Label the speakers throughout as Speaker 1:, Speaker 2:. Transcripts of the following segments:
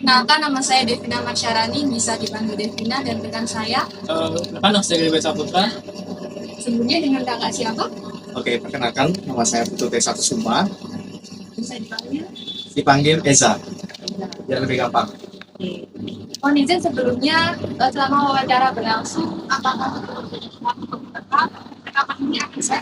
Speaker 1: Kenalkan, nama saya Devina Marsyarani, bisa dipanggil Devina, dan rekan saya.
Speaker 2: Nama saya Gede Saputra.
Speaker 1: Sebelumnya dengan kakak siapa?
Speaker 3: Oke, perkenalkan, nama saya Putu T1 Sumba.
Speaker 1: Bisa dipanggil?
Speaker 3: Dipanggil Eza, biar lebih gampang.
Speaker 1: Mohon izin sebelumnya, selama wawancara berlangsung, apakah tetap rekaman ini akan saya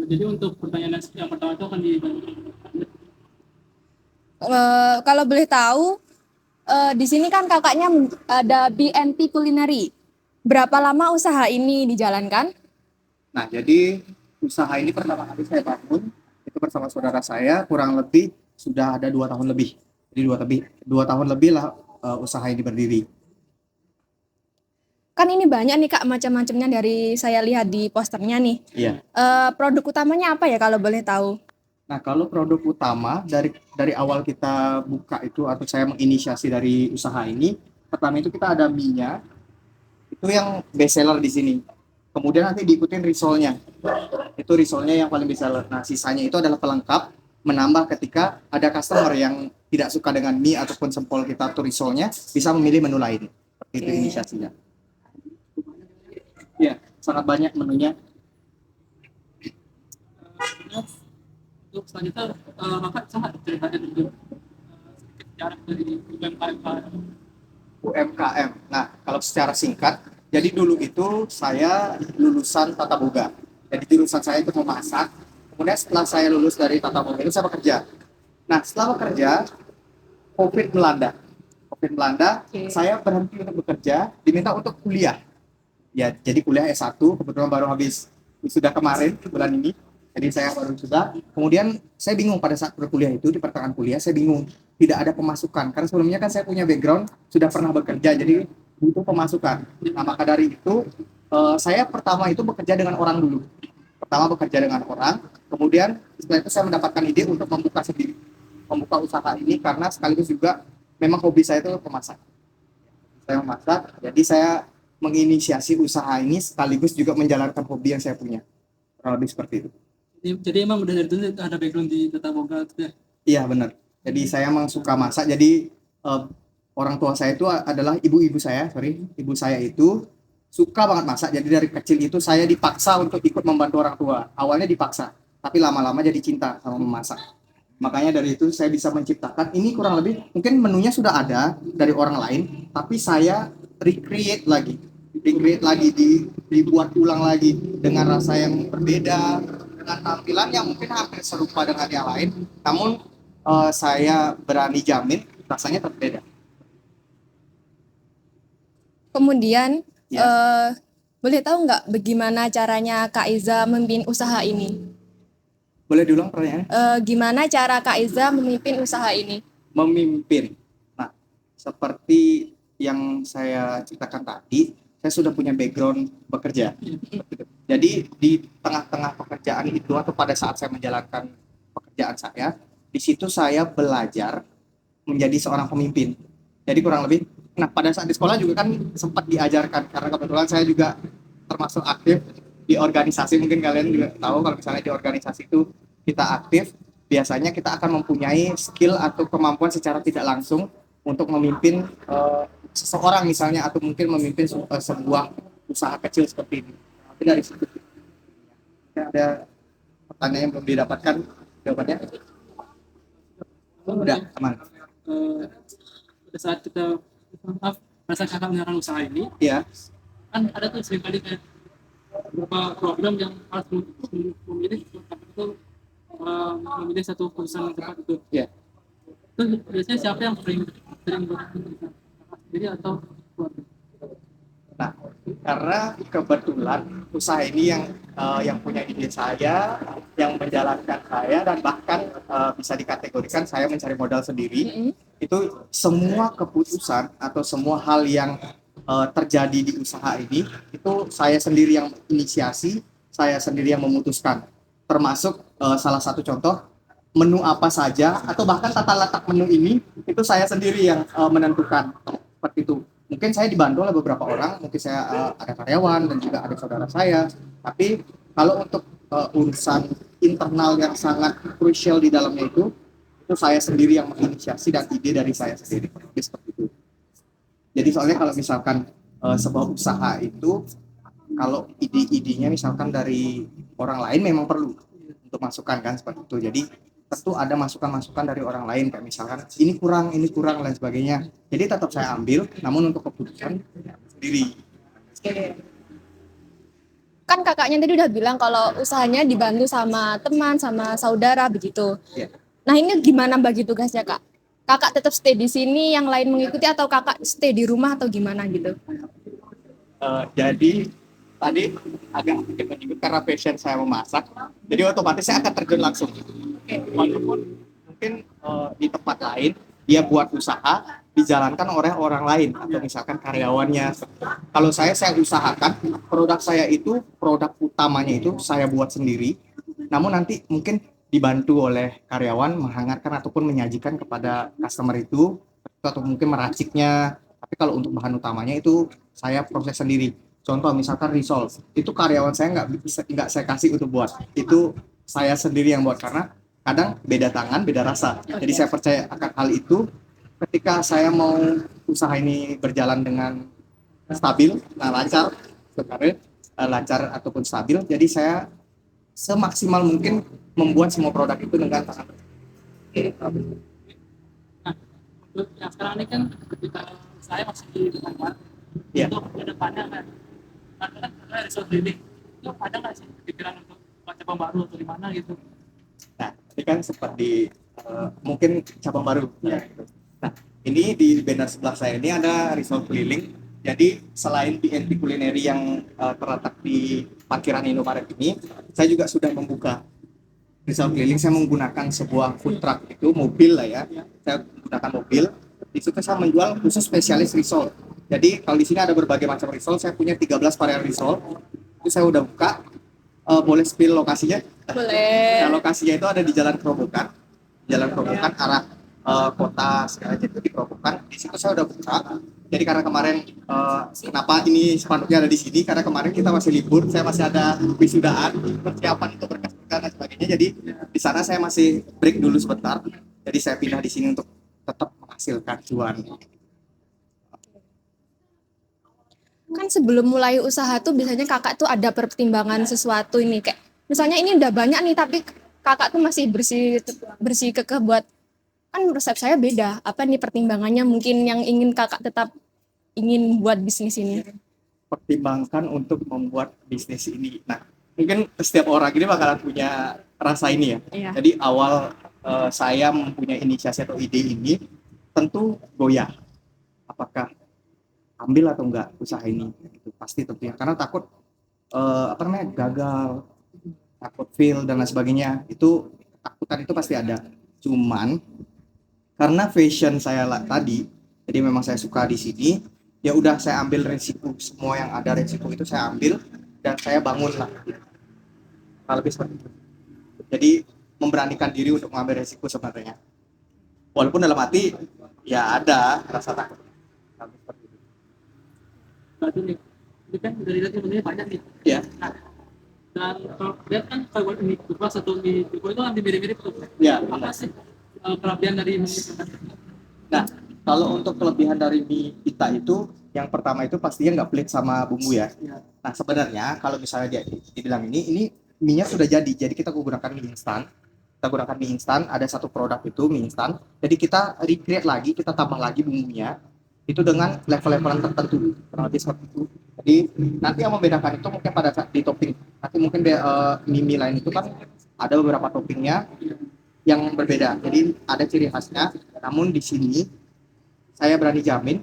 Speaker 2: Jadi untuk pertanyaan yang pertama itu akan
Speaker 4: Kalau boleh tahu, di sini kan kakaknya ada BNT Culinary. Berapa lama usaha ini dijalankan?
Speaker 5: Nah, jadi usaha ini pertama kali saya bangun itu bersama saudara saya, kurang lebih sudah ada 2 tahun lebih. Jadi 2 tahun lebih lah usaha ini berdiri.
Speaker 4: Kan ini banyak nih Kak macam-macamnya dari saya lihat di posternya nih.
Speaker 5: Iya.
Speaker 4: Produk utamanya apa ya kalau boleh tahu?
Speaker 5: Nah, kalau produk utama dari awal kita buka itu atau saya menginisiasi dari usaha ini, pertama itu kita ada mie-nya. Itu yang best seller di sini. Kemudian nanti diikutin risolnya. Itu risolnya yang paling best seller. Nah, sisanya itu adalah pelengkap, menambah ketika ada customer yang tidak suka dengan mie ataupun sempol kita atau risolnya, bisa memilih menu lain. Seperti itu inisiasinya. Ya, sangat banyak menunya.
Speaker 2: untuk selanjutnya kakak bisa ceritanya dulu sedikit sejarah dari
Speaker 5: UMKM. Nah, kalau secara singkat, jadi dulu itu saya lulusan Tata Boga. Jadi jurusan saya itu memasak. Kemudian setelah saya lulus dari Tata Boga itu saya bekerja. Nah, setelah bekerja, COVID melanda. Saya berhenti untuk bekerja, diminta untuk kuliah. Ya, jadi kuliah S1, kebetulan baru habis sudah kemarin, bulan ini. Jadi saya baru sudah. Kemudian saya bingung pada saat berkuliah itu, di pertengahan kuliah, saya bingung. Tidak ada pemasukan. Karena sebelumnya kan saya punya background, sudah pernah bekerja, jadi butuh pemasukan. Nah, maka dari itu, saya pertama itu bekerja dengan orang dulu. Kemudian setelah itu saya mendapatkan ide untuk membuka sendiri. Membuka usaha ini karena sekaligus juga memang hobi saya itu memasak. Saya memasak, jadi saya menginisiasi usaha ini sekaligus juga menjalankan hobi yang saya punya. Kurang lebih seperti itu.
Speaker 2: Jadi emang udah dari dulu ada background di Tata Boga gitu ya?
Speaker 5: Iya benar. Jadi saya memang suka masak. Jadi orang tua saya itu adalah ibu saya itu suka banget masak. Jadi dari kecil itu saya dipaksa untuk ikut membantu orang tua. Awalnya dipaksa, tapi lama-lama jadi cinta sama memasak. Makanya dari itu saya bisa menciptakan ini kurang lebih mungkin menunya sudah ada dari orang lain, tapi saya recreate lagi, dibuat ulang lagi dengan rasa yang berbeda, dengan tampilan yang mungkin hampir serupa dengan yang lain, namun saya berani jamin rasanya berbeda.
Speaker 4: Kemudian,
Speaker 5: Ya.
Speaker 4: boleh tahu nggak bagaimana caranya Kak Iza memimpin usaha ini?
Speaker 5: Boleh diulang pertanyaannya?
Speaker 4: Gimana cara Kak Iza memimpin usaha ini?
Speaker 5: Memimpin. Nah, seperti yang saya ceritakan tadi, saya sudah punya background bekerja. Jadi di tengah-tengah pekerjaan itu atau pada saat saya menjalankan pekerjaan saya, di situ saya belajar menjadi seorang pemimpin. Jadi kurang lebih, nah pada saat di sekolah juga kan sempat diajarkan karena kebetulan saya juga termasuk aktif di organisasi. Mungkin kalian juga tahu kalau misalnya di organisasi itu kita aktif, biasanya kita akan mempunyai skill atau kemampuan secara tidak langsung untuk memimpin seseorang misalnya atau mungkin memimpin sebuah usaha kecil seperti ini. Tapi dari situ ada pertanyaan yang belum didapatkan jawabannya. Udah aman.
Speaker 2: Pada saat kita pada saat kakak menjalankan usaha ini,
Speaker 5: Ya.
Speaker 2: kan ada tuh seringkali kayak beberapa program yang harus memilih itu memilih satu perusahaan yang tepat itu.
Speaker 5: Ya.
Speaker 2: Itu biasanya siapa yang sering sendiri atau keluarga?
Speaker 5: Nah, karena kebetulan usaha ini yang punya ide saya, yang menjalankan saya, dan bahkan bisa dikategorikan saya mencari modal sendiri. Itu semua keputusan atau semua hal yang terjadi di usaha ini itu saya sendiri yang inisiasi, saya sendiri yang memutuskan. Termasuk salah satu contoh menu apa saja atau bahkan tata letak menu ini itu saya sendiri yang menentukan seperti itu. Mungkin saya dibantu oleh beberapa orang, mungkin saya ada karyawan dan juga ada saudara saya, tapi Kalau untuk urusan internal yang sangat krusial di dalamnya itu saya sendiri yang menginisiasi dan ide dari saya sendiri. Jadi seperti itu. Jadi soalnya kalau misalkan sebuah usaha itu kalau ide-idenya misalkan dari orang lain memang perlu untuk masukan kan seperti itu. Jadi tentu ada masukan-masukan dari orang lain kayak misalkan ini kurang dan sebagainya. Jadi tetap saya ambil, namun untuk keputusan sendiri.
Speaker 4: Kan kakaknya tadi udah bilang kalau usahanya dibantu sama teman, sama saudara begitu.
Speaker 5: Iya.
Speaker 4: Nah ini gimana bagi tugasnya kak? Kakak tetap stay di sini, yang lain mengikuti atau kakak stay di rumah atau gimana gitu?
Speaker 5: Jadi tadi agak ikut karena passion saya memasak, jadi otomatis saya akan terjun langsung. Walaupun mungkin di tempat lain dia buat usaha dijalankan oleh orang lain atau misalkan karyawannya. Kalau saya usahakan produk saya itu produk utamanya itu saya buat sendiri, namun nanti mungkin dibantu oleh karyawan menghangatkan ataupun menyajikan kepada customer itu atau mungkin meraciknya. Tapi kalau untuk bahan utamanya itu saya proses sendiri. Contoh misalkan risol, itu karyawan saya nggak saya kasih untuk buat, itu saya sendiri yang buat karena kadang beda tangan beda rasa. Jadi saya percaya akan hal itu. Ketika saya mau usaha ini berjalan dengan stabil, lancar, sebenarnya lancar ataupun stabil, jadi saya semaksimal mungkin membuat semua produk itu dengan tangan.
Speaker 2: Nah, untuk yang sekarang ini kan ketika saya masih di Denpasar,
Speaker 5: Iya.
Speaker 2: untuk kedepannya kan ada resort klinik, itu ada nggak sih pikiran untuk buat cabang baru atau di mana gitu?
Speaker 5: Nah, ini kan seperti mungkin cabang baru. Ya. Nah, ini di banner sebelah saya ini ada resort keliling. Jadi selain BNP Culinary yang terletak di parkiran Indomaret ini, saya juga sudah membuka resort keliling. Saya menggunakan sebuah food truck itu mobil lah ya. Saya menggunakan mobil. Di situ saya menjual khusus spesialis risol. Jadi kalau di sini ada berbagai macam risol, saya punya 13 varian risol. Itu saya udah buka. Boleh spill lokasinya?
Speaker 4: Boleh.
Speaker 5: Nah, lokasinya itu ada di Jalan Kerobokan. Jalan Kerobokan arah kota segala jadi di Kerobokan. Di situ saya udah buka. Jadi karena kemarin kenapa ini spanduknya ada di sini? Karena kemarin kita masih libur, saya masih ada wisudaan, persiapan untuk berkas-berkas dan sebagainya. Jadi di sana saya masih break dulu sebentar. Jadi saya pindah di sini untuk tetap menghasilkan cuan.
Speaker 4: Kan sebelum mulai usaha tuh biasanya kakak tuh ada pertimbangan sesuatu ini kayak misalnya ini udah banyak nih tapi kakak tuh masih bersih kekeh buat kan resep saya beda apa nih pertimbangannya mungkin yang ingin kakak tetap ingin buat bisnis ini.
Speaker 5: Pertimbangkan untuk membuat bisnis ini. Nah, mungkin setiap orang ini bakalan punya rasa ini ya.
Speaker 4: Iya.
Speaker 5: Jadi awal saya mempunyai inisiasi atau ide ini tentu goyah. Apakah ambil atau enggak usaha ini? Itu pasti tentunya karena takut gagal, takut fail dan lain sebagainya. Itu takutan itu pasti ada. Cuman karena fashion saya tadi, jadi memang saya suka di sini. Ya udah saya ambil resiko, semua yang ada resiko itu saya ambil dan saya bangun lah. Nah, lebih seperti itu. Jadi memberanikan diri untuk mengambil resiko sebenarnya. Walaupun dalam hati ya ada rasa takut.
Speaker 2: Berarti nih, ini kan dari tadi sebenarnya banyak nih.
Speaker 5: Ya.
Speaker 2: Nah, dan kalau lihat kan kalau buat mie kupas atau mie kupas itu hampir mirip-mirip tuh.
Speaker 5: Ya.
Speaker 2: Apa sih kelebihan dari mie kupas?
Speaker 5: Nah, kalau untuk kelebihan dari mie kita itu, yang pertama itu pastinya nggak pelit sama bumbu ya. Nah, sebenarnya kalau misalnya dia dibilang ini mie-nya sudah jadi kita gunakan mie instan. Kita gunakan mie instan, ada satu produk itu mie instan. Jadi kita recreate lagi, kita tambah lagi bumbunya itu dengan level-levelan tertentu, kurang lebih seperti itu. Jadi nanti yang membedakan itu mungkin pada saat di topping. Nanti mungkin mie lain itu kan ada beberapa toppingnya yang berbeda. Jadi ada ciri khasnya. Namun di sini saya berani jamin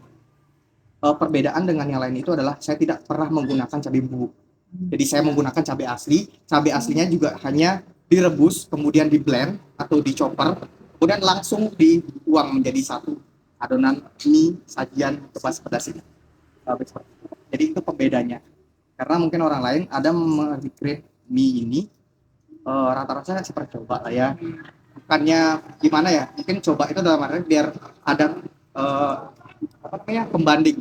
Speaker 5: perbedaan dengan yang lain itu adalah saya tidak pernah menggunakan cabai bubuk. Jadi saya menggunakan cabai asli. Cabai aslinya juga hanya direbus, kemudian di blend atau di chopper, kemudian langsung dituang menjadi satu adonan mie sajian pedas ini. Jadi itu pembedanya. Karena mungkin orang lain ada merecreate mie ini rata-rata saya pernah coba lah ya. Bukannya gimana ya? Mungkin coba itu dalam arti biar ada pembanding.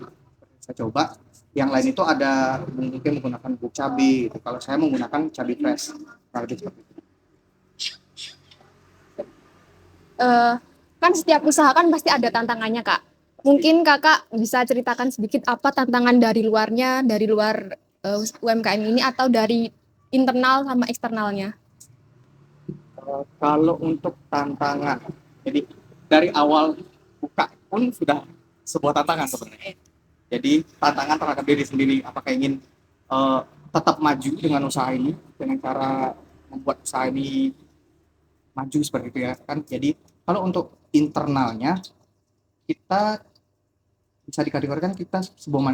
Speaker 5: Saya coba yang lain itu ada mungkin menggunakan bubuk cabai gitu. Kalau saya menggunakan cabai fresh. Nah, lebih seperti itu.
Speaker 4: Kan setiap usaha kan pasti ada tantangannya, Kak. Mungkin Kakak bisa ceritakan sedikit apa tantangan dari luarnya, dari luar UMKM ini atau dari internal sama eksternalnya?
Speaker 5: Kalau untuk tantangan, jadi dari awal buka pun sudah sebuah tantangan sebenarnya. Jadi tantangan terhadap diri sendiri, apakah ingin tetap maju dengan usaha ini, dengan cara membuat usaha ini maju seperti itu ya kan. Jadi kalau untuk internalnya, kita bisa dikategorikan kita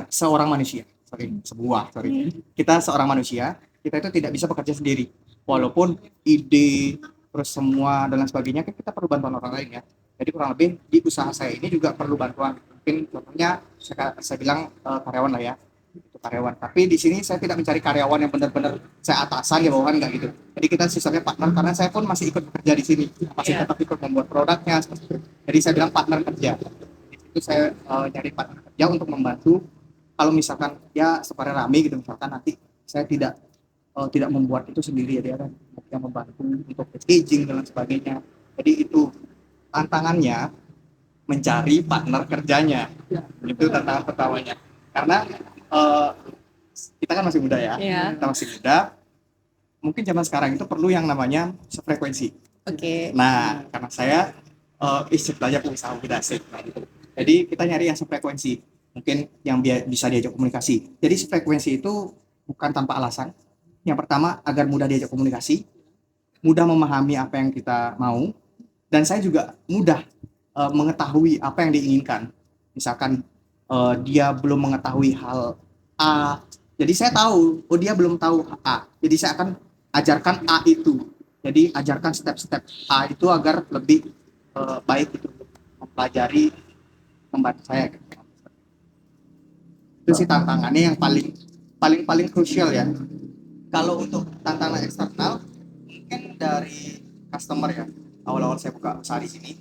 Speaker 5: seorang manusia. Kita seorang manusia, kita itu tidak bisa bekerja sendiri. Walaupun ide terus semua dan lain sebagainya kan kita perlu bantuan orang lain ya. Jadi kurang lebih di usaha saya ini juga perlu bantuan. Mungkin contohnya saya bilang karyawan lah ya, itu karyawan. Tapi di sini saya tidak mencari karyawan yang benar-benar saya atasan ya bawahan enggak gitu. Jadi kita sistemnya partner karena saya pun masih ikut bekerja di sini, masih tetap ikut membuat produknya. Jadi saya bilang partner kerja. Di situ saya nyari partner kerja untuk membantu. Kalau misalkan ya sebenarnya rame gitu misalkan nanti saya tidak membuat itu sendiri ya dia kan yang membantu untuk packaging dan lain sebagainya. Jadi itu tantangannya mencari partner kerjanya. Itu tantangan pertamanya. Karena kita kan masih muda ya.
Speaker 4: Iya.
Speaker 5: Kita masih muda. Mungkin zaman sekarang itu perlu yang namanya sefrekuensi.
Speaker 4: Oke.
Speaker 5: Nah, karena saya istilahnya pengusaha muda sih. Jadi kita nyari yang sefrekuensi. Mungkin yang bisa diajak komunikasi. Jadi sefrekuensi itu bukan tanpa alasan. Yang pertama agar mudah diajak komunikasi, mudah memahami apa yang kita mau, dan saya juga mudah mengetahui apa yang diinginkan. Misalkan dia belum mengetahui hal A, jadi saya tahu, oh dia belum tahu A, jadi saya akan ajarkan A itu. Jadi ajarkan step-step A itu agar lebih baik itu mempelajari membantu saya. Itu sih tantangannya yang paling krusial ya. Kalau untuk tantangan eksternal mungkin dari customer ya. Awal-awal saya buka usaha di sini,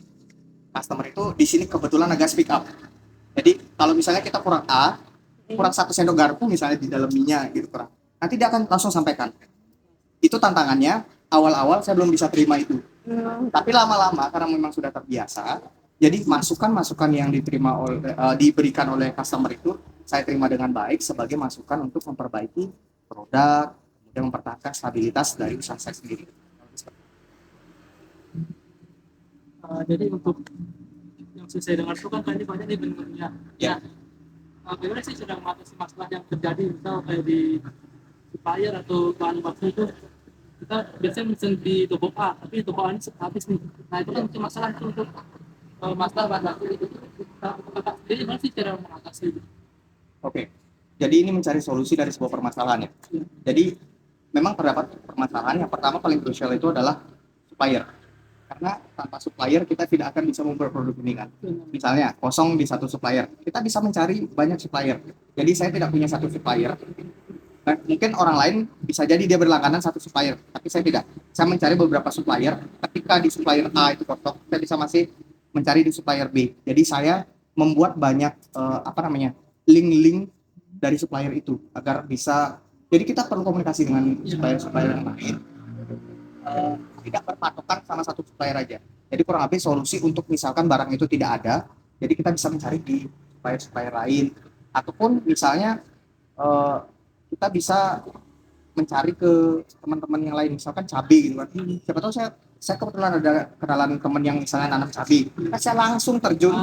Speaker 5: customer itu di sini kebetulan agak speak up. Jadi kalau misalnya kita kurang A, kurang 1 sendok garpu misalnya di dalam minyak gitu kurang, nanti dia akan langsung sampaikan. Itu tantangannya. Awal-awal saya belum bisa terima itu. Tapi lama-lama karena memang sudah terbiasa, jadi masukan-masukan yang diberikan oleh customer itu saya terima dengan baik sebagai masukan untuk memperbaiki produk, kemudian mempertahankan stabilitas dari usaha saya sendiri.
Speaker 2: Jadi untuk yang saya dengar itu kan tadi banyak nih bentuknya.
Speaker 5: Ya.
Speaker 2: Bagaimana sih sedang mengatasi masalah yang terjadi misal kayak di supplier atau bahan baku itu kita biasanya mesen di toko A, tapi toko A ini habis nih. Nah itu kan masalah itu untuk masalah bahan baku itu. Jadi gimana sih cara mengatasi itu?
Speaker 5: Oke. Jadi ini mencari solusi dari sebuah permasalahan ya. Jadi memang terdapat permasalahan. Yang pertama paling krusial itu adalah supplier. Karena tanpa supplier kita tidak akan bisa membuat produk ini kan. Misalnya kosong di satu supplier, kita bisa mencari banyak supplier. Jadi saya tidak punya satu supplier. Nah, mungkin orang lain bisa jadi dia berlangganan satu supplier, tapi saya tidak. Saya mencari beberapa supplier. Ketika di supplier A itu kosong, saya bisa masih mencari di supplier B. Jadi saya membuat banyak link-link dari supplier itu agar bisa. Jadi kita perlu komunikasi dengan supplier-supplier yang lain. Tidak berpatokan sama satu supplier aja. Jadi kurang lebih solusi untuk misalkan barang itu tidak ada, jadi kita bisa mencari di supplier lain, ataupun misalnya kita bisa mencari ke teman-teman yang lain, misalkan cabai gitu kan. Siapa tahu saya kebetulan ada kenalan teman yang misalnya nanam cabai, saya langsung terjun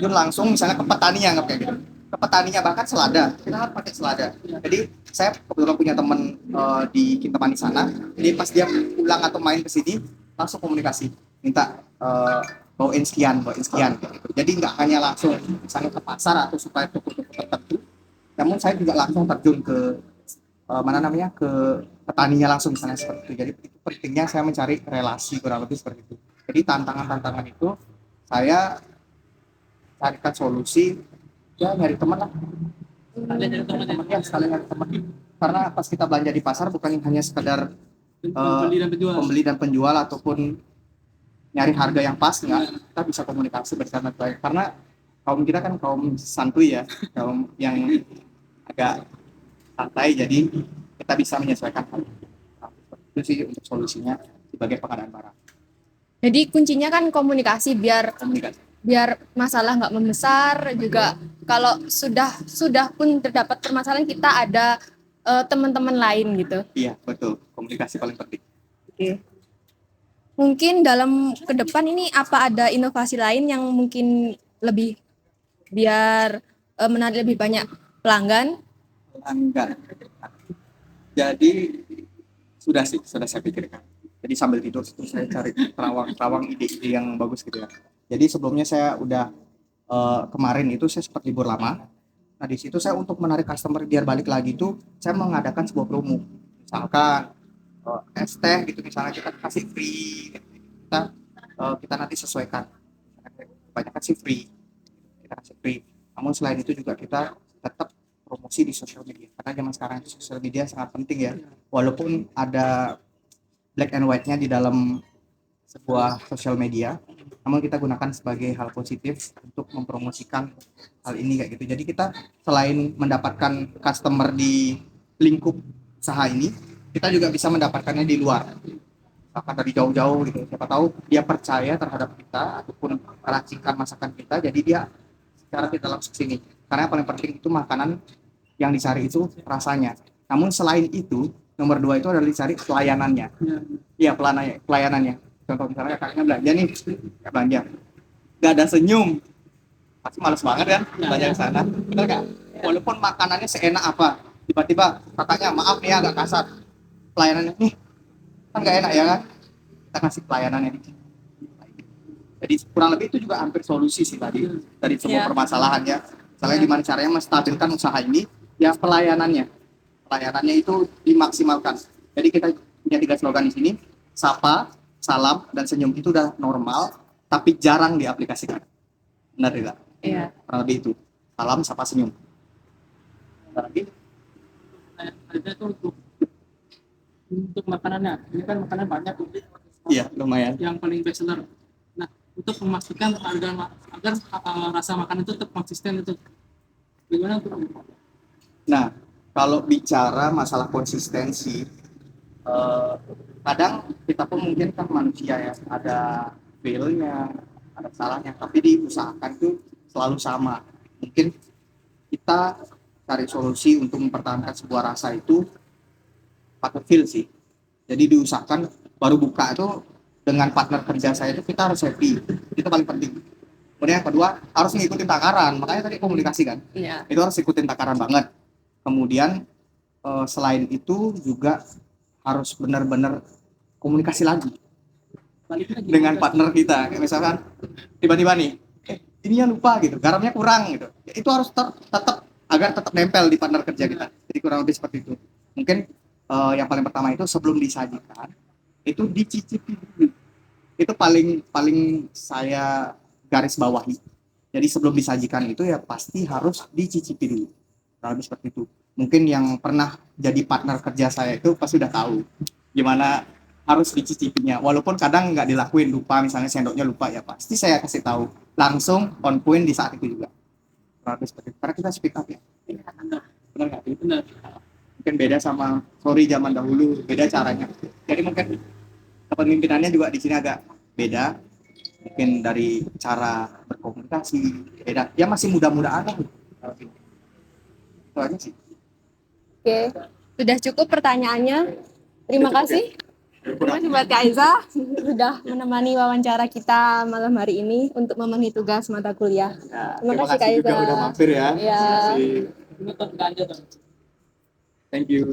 Speaker 5: langsung misalnya ke petani anggap kayak gitu. Ke petaninya bahkan selada, kita harus pakai selada. Jadi saya kebetulan punya teman di Kintamani sana, jadi pas dia pulang atau main ke sini langsung komunikasi, minta bawain sekian gitu. Jadi nggak hanya langsung misalnya ke pasar atau supaya toko-toko tertentu, namun saya juga langsung terjun ke ke petaninya langsung misalnya seperti itu. Jadi itu pentingnya saya mencari relasi kurang lebih seperti itu. Jadi tantangan itu saya carikan solusi. Ya nyari teman lah. Sekalian nyari teman. Karena pas kita belanja di pasar bukan hanya sekedar pembeli dan penjual ataupun nyari harga yang pas, enggak. Kita bisa komunikasi bersama baik. Karena kaum kita kan kaum santuy ya, kaum yang agak santai, jadi kita bisa menyesuaikan hal itu. Itu sih untuk solusinya sebagai pengadaan barang.
Speaker 4: Jadi kuncinya kan komunikasi biar
Speaker 5: Komunikasi.
Speaker 4: masalah nggak membesar juga. Kalau sudah pun terdapat permasalahan, kita ada teman-teman lain gitu.
Speaker 5: Iya, betul. Komunikasi paling penting.
Speaker 4: Oke. Mungkin dalam ke depan ini apa ada inovasi lain yang mungkin lebih biar menarik lebih banyak pelanggan?
Speaker 5: Pelanggan. Jadi sudah saya pikirkan. Jadi sambil tidur itu saya cari terawang ide-ide yang bagus gitu ya. Jadi sebelumnya saya udah kemarin itu saya sempat libur lama. Nah di situ saya untuk menarik customer biar balik lagi itu saya mengadakan sebuah promo. Misalkan es teh gitu misalnya kita kasih free. Kita nanti sesuaikan. Kebanyakan sih free. Kita kasih free. Namun selain itu juga kita tetap promosi di sosial media. Karena zaman sekarang itu sosial media sangat penting ya. Walaupun ada black and white-nya di dalam sebuah sosial media, namun kita gunakan sebagai hal positif untuk mempromosikan hal ini kayak gitu. Jadi kita selain mendapatkan customer di lingkup usaha ini, kita juga bisa mendapatkannya di luar. Misalkan dari jauh-jauh gitu. Siapa tahu dia percaya terhadap kita ataupun meracikan masakan kita, jadi dia secara tidak langsung sini. Karena yang paling penting itu makanan yang dicari itu rasanya. Namun selain itu, nomor 2 itu adalah dicari pelayanannya. Iya, pelayanannya. Contoh misalnya kakaknya belanja nih, kayak belanja. Gak ada senyum. Pasti males banget kan belanja ke sana. Bener gak? Walaupun makanannya seenak apa, tiba-tiba kakaknya maaf nih agak kasar. Pelayanannya, nih, kan gak enak ya kan? Kita kasih pelayanannya. Jadi kurang lebih itu juga hampir solusi sih tadi dari semua permasalahannya. Misalnya gimana caranya menstabilkan usaha ini, ya pelayanannya itu dimaksimalkan. Jadi kita punya 3 slogan di sini: sapa, salam, dan senyum. Itu udah normal, tapi jarang diaplikasikan. Benar tidak?
Speaker 4: Iya.
Speaker 5: Kurang lebih itu. Salam, sapa, senyum. Ada lagi?
Speaker 2: Ada tuh untuk makanannya. Ini kan makanan banyak tuh.
Speaker 5: Iya, lumayan.
Speaker 2: Yang paling best seller. Nah, untuk memastikan agar rasa makanan itu tetap konsisten itu. Gimana tuh?
Speaker 5: Nah, kalau bicara masalah konsistensi, kadang kita pun mungkin kan manusia ya, ada fail-nya, ada salahnya, tapi diusahakan itu selalu sama. Mungkin kita cari solusi untuk mempertahankan sebuah rasa itu pakai feel sih. Jadi diusahakan baru buka itu dengan partner kerja saya itu kita harus happy, itu paling penting. Kemudian yang kedua harus ngikutin takaran, makanya tadi komunikasi kan,
Speaker 4: Iya.
Speaker 5: itu harus ikutin takaran banget. Kemudian selain itu juga harus benar-benar komunikasi lagi dengan partner kita. Kayak misalkan tiba-tiba nih, ininya lupa gitu, garamnya kurang gitu. Ya, itu harus tetap agar tetap nempel di partner kerja kita. Jadi kurang lebih seperti itu. Mungkin yang paling pertama itu sebelum disajikan itu dicicipi dulu. Itu paling saya garis bawahi. Jadi sebelum disajikan itu ya pasti harus dicicipi dulu. Kurang lebih seperti itu. Mungkin yang pernah jadi partner kerja saya itu pasti udah tahu gimana harus dicicipinya. Walaupun kadang nggak dilakuin, lupa, misalnya sendoknya lupa, ya pasti saya kasih tahu langsung on point di saat itu juga. Kurang lebih seperti itu. Karena kita speak up ya. Benar nggak?
Speaker 2: Benar.
Speaker 5: Mungkin beda sama zaman dahulu, beda caranya. Jadi mungkin kepemimpinannya juga di sini agak beda. Mungkin dari cara berkomunikasi beda. Ya masih muda-muda aja. Itu aja sih.
Speaker 4: Oke, sudah cukup pertanyaannya. Terima kasih. Terima kasih buat Kak Aiza sudah menemani wawancara kita malam hari ini untuk memenuhi tugas mata kuliah.
Speaker 5: Ya,
Speaker 4: Terima kasih, Kak
Speaker 5: juga
Speaker 4: Iza.
Speaker 5: udah mampir ya.
Speaker 4: Iya.
Speaker 5: Terima kasih.
Speaker 2: Ini belanja dong.
Speaker 5: Thank you.